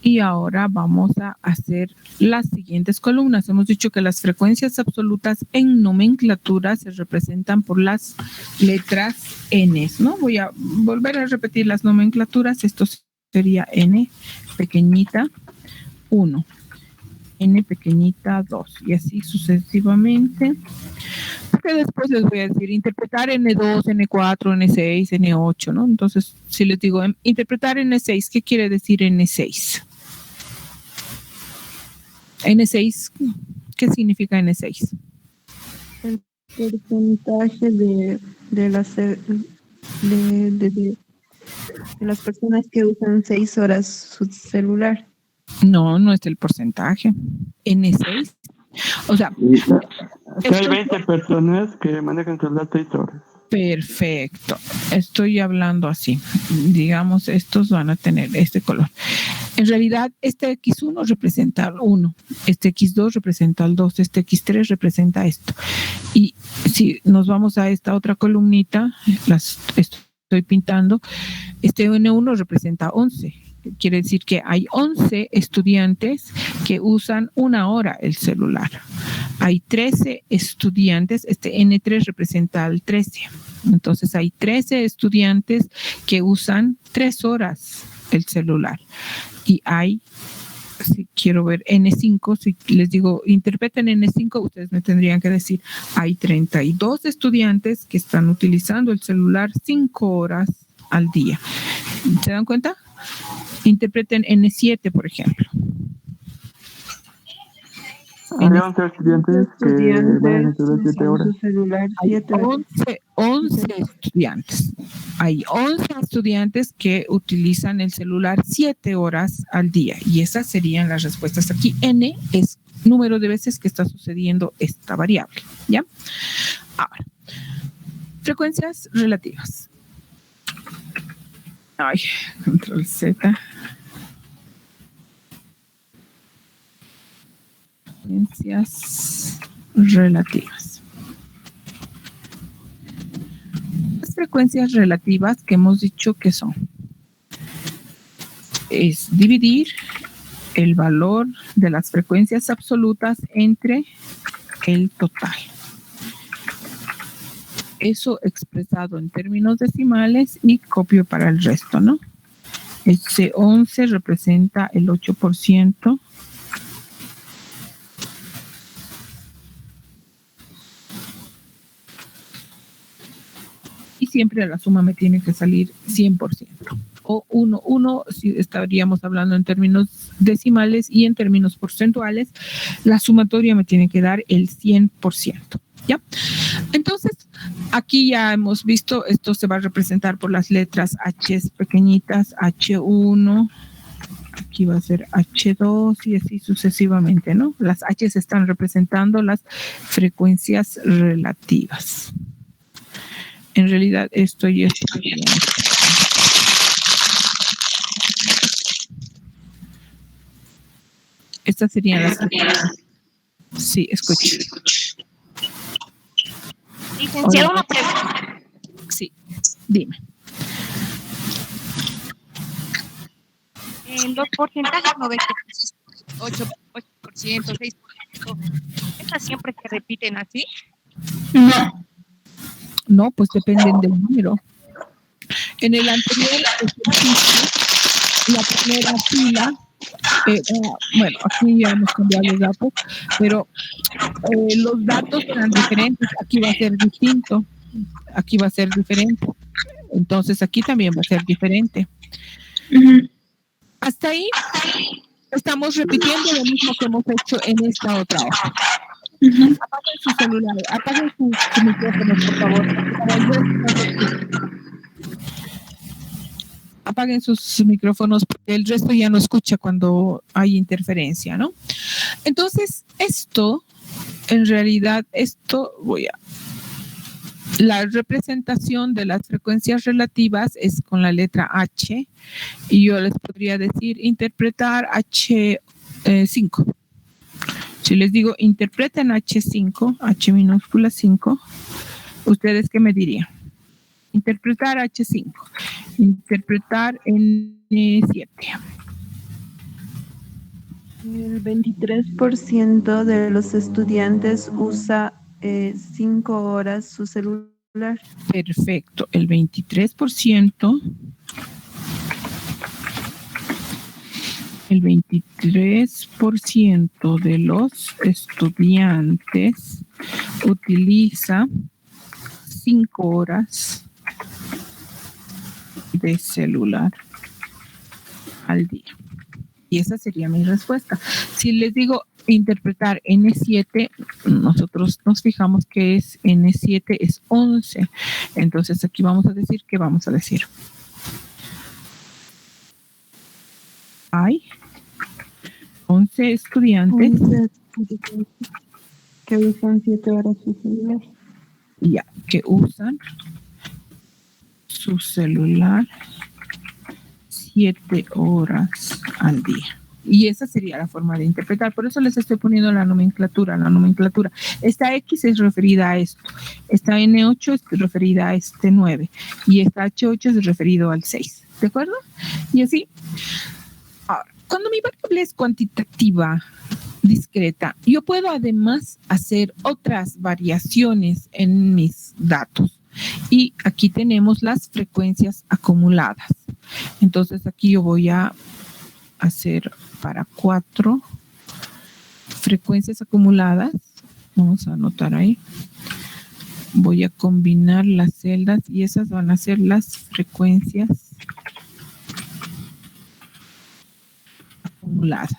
Y ahora vamos a hacer las siguientes columnas. Hemos dicho que las frecuencias absolutas en nomenclatura se representan por las letras N, ¿no? Voy a volver a repetir las nomenclaturas. Esto sería N pequeñita 1, N pequeñita 2 y así sucesivamente. Que después les voy a decir interpretar N2, N4, N6, N8, ¿no? Entonces, si les digo interpretar N6, ¿qué quiere decir N6? N6, ¿qué significa N6? El porcentaje de las personas que usan 6 horas su celular. No es el porcentaje. N6. O sea, Que hay 20 personas que manejan celular 6 horas. Perfecto. Estoy hablando así. Digamos, estos van a tener este color. En realidad, este X1 representa el 1, este X2 representa el 2, este X3 representa esto. Y si nos vamos a esta otra columnita, las estoy pintando, este N1 representa 11. Quiere decir que hay 11 estudiantes que usan 1 hora el celular. Hay 13 estudiantes, este N3 representa al 13. Entonces hay 13 estudiantes que usan 3 horas el celular. Y hay, si quiero ver N5, si les digo interpreten N5, ustedes me tendrían que decir, hay 32 estudiantes que están utilizando el celular 5 horas al día. ¿Se dan cuenta? Interpreten N7, por ejemplo. Hay 11 estudiantes que manejan celular 7 horas. Hay 11 estudiantes. Hay 11 estudiantes que utilizan el celular 7 horas al día. Y esas serían las respuestas aquí. N es número de veces que está sucediendo esta variable, ¿ya? Ahora, frecuencias relativas. Ay, control Z. Frecuencias relativas. Las frecuencias relativas que hemos dicho que son es dividir el valor de las frecuencias absolutas entre el total. Eso expresado en términos decimales y copio para el resto, ¿no? Ese 11 representa el 8%. Y siempre la suma me tiene que salir 100%. O 1, si estaríamos hablando en términos decimales, y en términos porcentuales, la sumatoria me tiene que dar el 100%. ¿Ya? Entonces, aquí ya hemos visto, esto se va a representar por las letras H pequeñitas, H1, aquí va a ser H2 y así sucesivamente, ¿no? Las H están representando las frecuencias relativas. En realidad, esto ya es... Estas serían las... Sí, escucho. Licenciado, una pregunta. Sí, dime. Los porcentajes 98%, 8%, 6%, ¿estas siempre se repiten así? No. No, pues dependen del número. En el anterior ejercicio, la primera fila, bueno, aquí ya hemos cambiado los datos, pero los datos eran diferentes. Aquí va a ser distinto, aquí va a ser diferente. Entonces aquí también va a ser diferente. Hasta ahí estamos repitiendo lo mismo que hemos hecho en esta otra hoja. Apaguen su celular, apaguen su micrófono, por favor. Apaguen sus micrófonos porque el resto ya no escucha cuando hay interferencia, ¿no? Entonces, esto, en realidad, la representación de las frecuencias relativas es con la letra H, y yo les podría decir interpretar H5. Si les digo interpreten H5, H minúscula 5, ¿ustedes qué me dirían? Interpretar H5, interpretar N7. El 23% de los estudiantes usa 5 horas su celular. Perfecto, el 23%. El 23% de los estudiantes utiliza 5 horas de celular al día. Y esa sería mi respuesta. Si les digo interpretar N7, nosotros nos fijamos que es N7 es 11. Entonces aquí vamos a decir, ¿qué vamos a decir? Hay 11 estudiantes que usan 7 horas su celular. Ya, que usan su celular 7 horas al día. Y esa sería la forma de interpretar. Por eso les estoy poniendo la nomenclatura. Esta X es referida a esto. Esta N8 es referida a este 9. Y esta H8 es referido al 6. ¿De acuerdo? Y así. Ahora, cuando mi variable es cuantitativa discreta, yo puedo además hacer otras variaciones en mis datos. Y aquí tenemos las frecuencias acumuladas. Entonces aquí yo voy a hacer para 4 frecuencias acumuladas. Vamos a anotar ahí. Voy a combinar las celdas y esas van a ser las frecuencias acumuladas.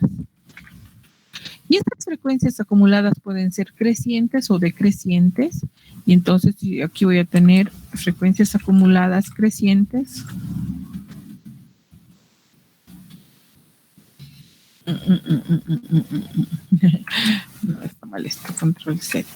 Y estas frecuencias acumuladas pueden ser crecientes o decrecientes. Y entonces aquí voy a tener frecuencias acumuladas crecientes. No, está mal esto, control Z.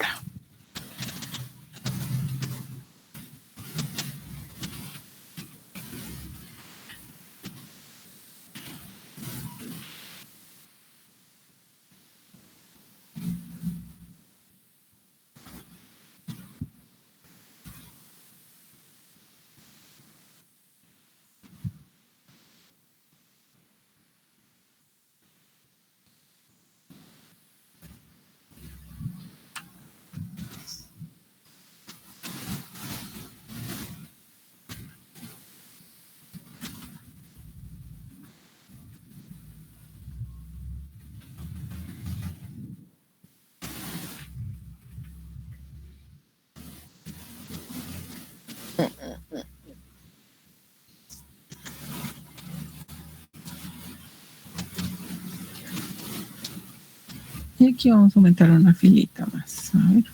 Y aquí vamos a aumentar una filita más. A ver.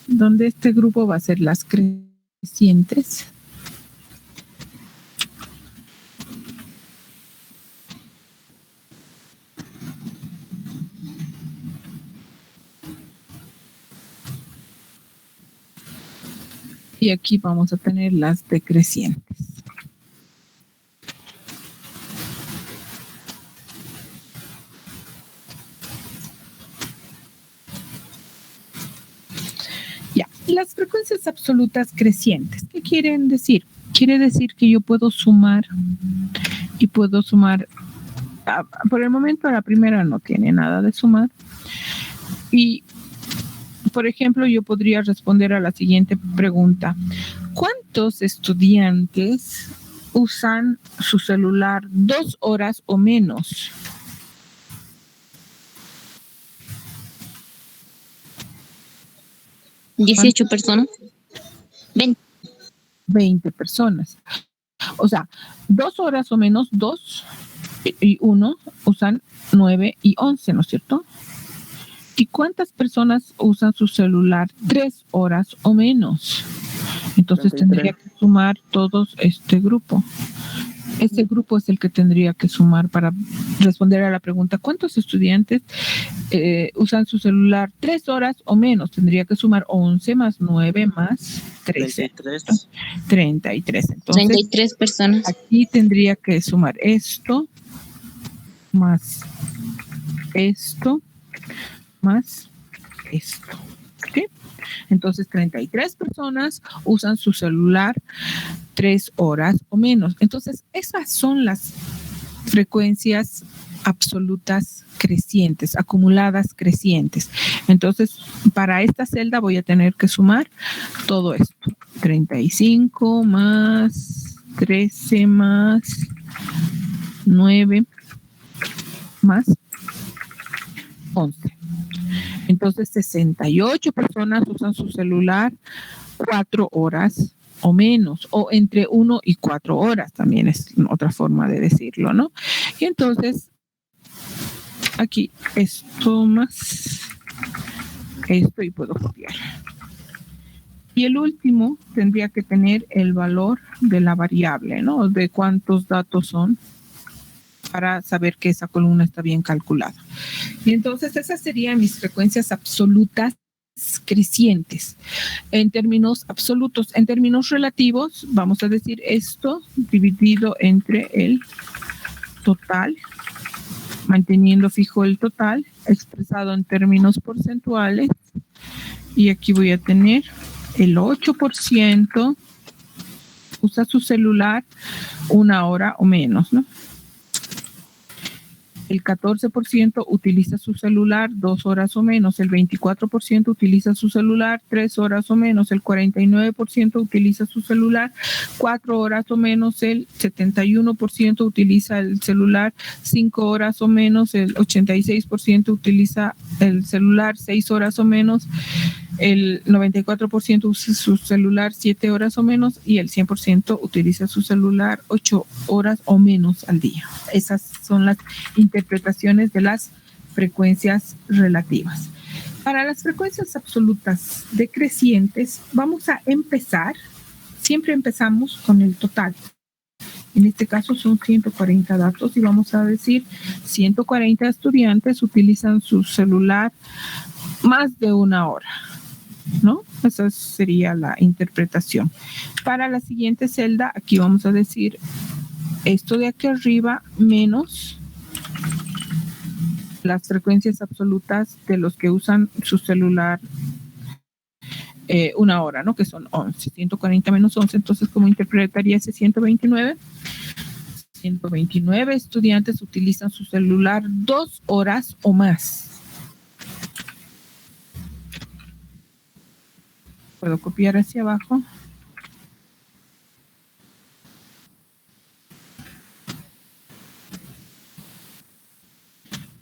Donde este grupo va a ser las crecientes. Y aquí vamos a tener las decrecientes. Ya, las frecuencias absolutas crecientes, ¿qué quieren decir? Quiere decir que yo puedo sumar y puedo sumar, por el momento la primera no tiene nada de sumar. Y, por ejemplo, yo podría responder a la siguiente pregunta. ¿Cuántos estudiantes usan su celular 2 horas o menos? ¿18 personas? 20 personas. O sea, 2 horas o menos, 2 y 1 usan 9 y 11, ¿no es cierto? ¿Y cuántas personas usan su celular 3 horas o menos? Entonces 33. Tendría que sumar todos este grupo. Este grupo es el que tendría que sumar para responder a la pregunta, ¿cuántos estudiantes usan su celular 3 horas o menos? Tendría que sumar 11 más 9 más 13. 33. Entonces, 33 personas. Aquí tendría que sumar esto más esto más esto. ¿Sí? Entonces, 33 personas usan su celular 3 horas o menos. Entonces, esas son las frecuencias absolutas crecientes, acumuladas crecientes. Entonces, para esta celda voy a tener que sumar todo esto. 35 más 13 más 9 más 11. Entonces, 68 personas usan su celular 4 horas o menos, o entre 1 y 4 horas, también es otra forma de decirlo, ¿no? Y entonces, aquí esto más esto y puedo copiar. Y el último tendría que tener el valor de la variable, ¿no? De cuántos datos son, para saber que esa columna está bien calculada. Y entonces esas serían mis frecuencias absolutas crecientes. En términos absolutos, en términos relativos, vamos a decir esto dividido entre el total, manteniendo fijo el total, expresado en términos porcentuales. Y aquí voy a tener el 8% usa su celular 1 hora o menos, ¿no? El 14% utiliza su celular 2 horas o menos, el 24% utiliza su celular 3 horas o menos, el 49% utiliza su celular 4 horas o menos, el 71% utiliza el celular 5 horas o menos, el 86% utiliza el celular 6 horas o menos, el 94% usa su celular 7 horas o menos y el 100% utiliza su celular 8 horas o menos al día. Esas son las interpretaciones de las frecuencias relativas. Para las frecuencias absolutas decrecientes, vamos a empezar, siempre empezamos con el total. En este caso son 140 datos y vamos a decir 140 estudiantes utilizan su celular más de 1 hora, ¿no? Esa sería la interpretación. Para la siguiente celda, aquí vamos a decir esto de aquí arriba menos las frecuencias absolutas de los que usan su celular 1 hora, ¿no? Que son 11. 140 menos 11, entonces, ¿cómo interpretaría ese 129? 129 estudiantes utilizan su celular 2 horas o más. Puedo copiar hacia abajo.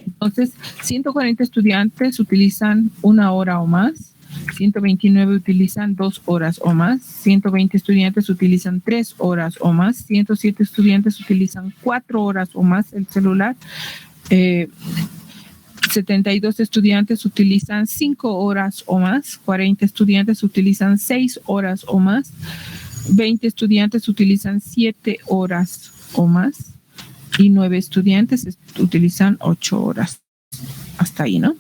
Entonces, 140 estudiantes utilizan 1 hora o más, 129 utilizan 2 horas o más, 120 estudiantes utilizan 3 horas o más, 107 estudiantes utilizan 4 horas o más el celular, 72 estudiantes utilizan 5 horas o más, 40 estudiantes utilizan 6 horas o más, 20 estudiantes utilizan 7 horas o más, y 9 estudiantes utilizan 8 horas. Hasta ahí, ¿no?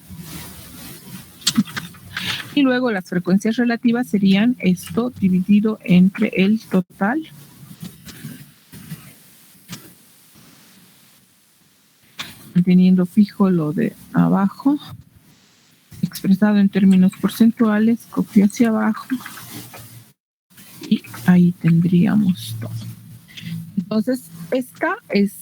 Y luego las frecuencias relativas serían esto dividido entre el total. Manteniendo fijo lo de abajo. Expresado en términos porcentuales, copio hacia abajo. Y ahí tendríamos todo. Entonces, esta es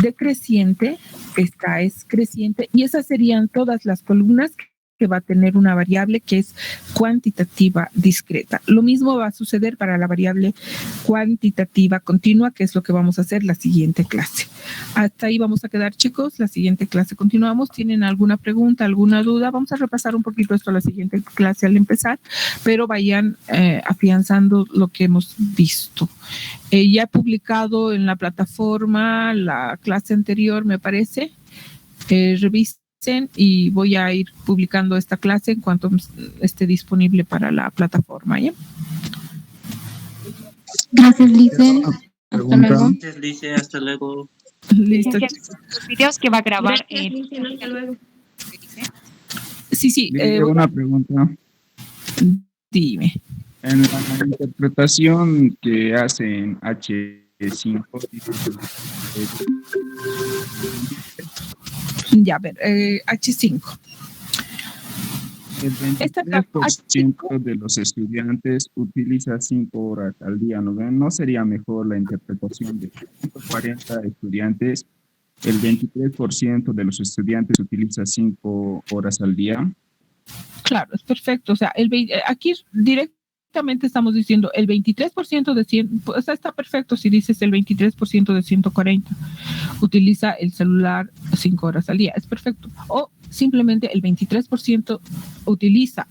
decreciente, esta es creciente y esas serían todas las columnas que va a tener una variable que es cuantitativa discreta. Lo mismo va a suceder para la variable cuantitativa continua, que es lo que vamos a hacer la siguiente clase. Hasta ahí vamos a quedar, chicos. La siguiente clase continuamos. ¿Tienen alguna pregunta, alguna duda? Vamos a repasar un poquito esto la siguiente clase al empezar, pero vayan afianzando lo que hemos visto. Ya he publicado en la plataforma la clase anterior, me parece. Revisen y voy a ir publicando esta clase en cuanto esté disponible para la plataforma, ¿ya? Gracias, Lice. Hasta luego. Gracias, Lice. Hasta luego. Listo. Los videos que va a grabar. Hasta luego. Sí. Una pregunta. Dime. En la interpretación que hacen H5, ya, a ver, H5. El 23% de los estudiantes utiliza 5 horas al día. ¿No sería mejor la interpretación de 140 estudiantes? El 23% de los estudiantes utiliza 5 horas al día. Claro, es perfecto. O sea, aquí directamente estamos diciendo el 23% de 100, pues está perfecto si dices el 23% de 140 utiliza el celular 5 horas al día, es perfecto. O simplemente el 23% utiliza.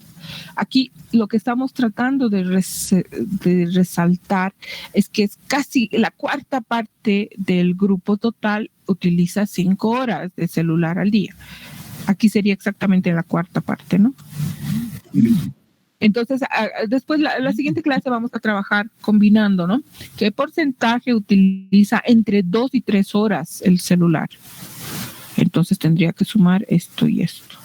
Aquí lo que estamos tratando de resaltar es que es casi la cuarta parte del grupo total utiliza 5 horas de celular al día. Aquí sería exactamente la cuarta parte, ¿no? Entonces, después la siguiente clase vamos a trabajar combinando, ¿no? ¿Qué porcentaje utiliza entre 2 y 3 horas el celular? Entonces tendría que sumar esto y esto.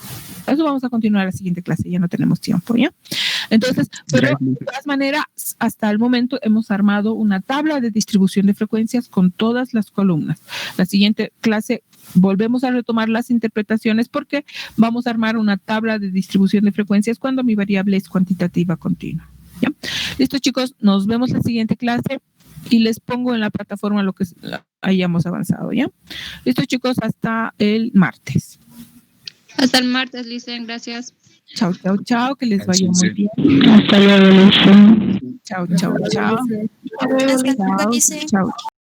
Eso vamos a continuar la siguiente clase, ya no tenemos tiempo, ¿ya? Entonces, pero de todas maneras, hasta el momento hemos armado una tabla de distribución de frecuencias con todas las columnas. La siguiente clase volvemos a retomar las interpretaciones porque vamos a armar una tabla de distribución de frecuencias cuando mi variable es cuantitativa continua, ¿ya? Listo, chicos, nos vemos en la siguiente clase y les pongo en la plataforma lo que hayamos avanzado, ¿ya? Listo, chicos, hasta el martes. Hasta el martes, Licen, gracias. Chao, que les vaya muy bien. Hasta luego, Lice. Chao. Hasta luego, Lice. Chao.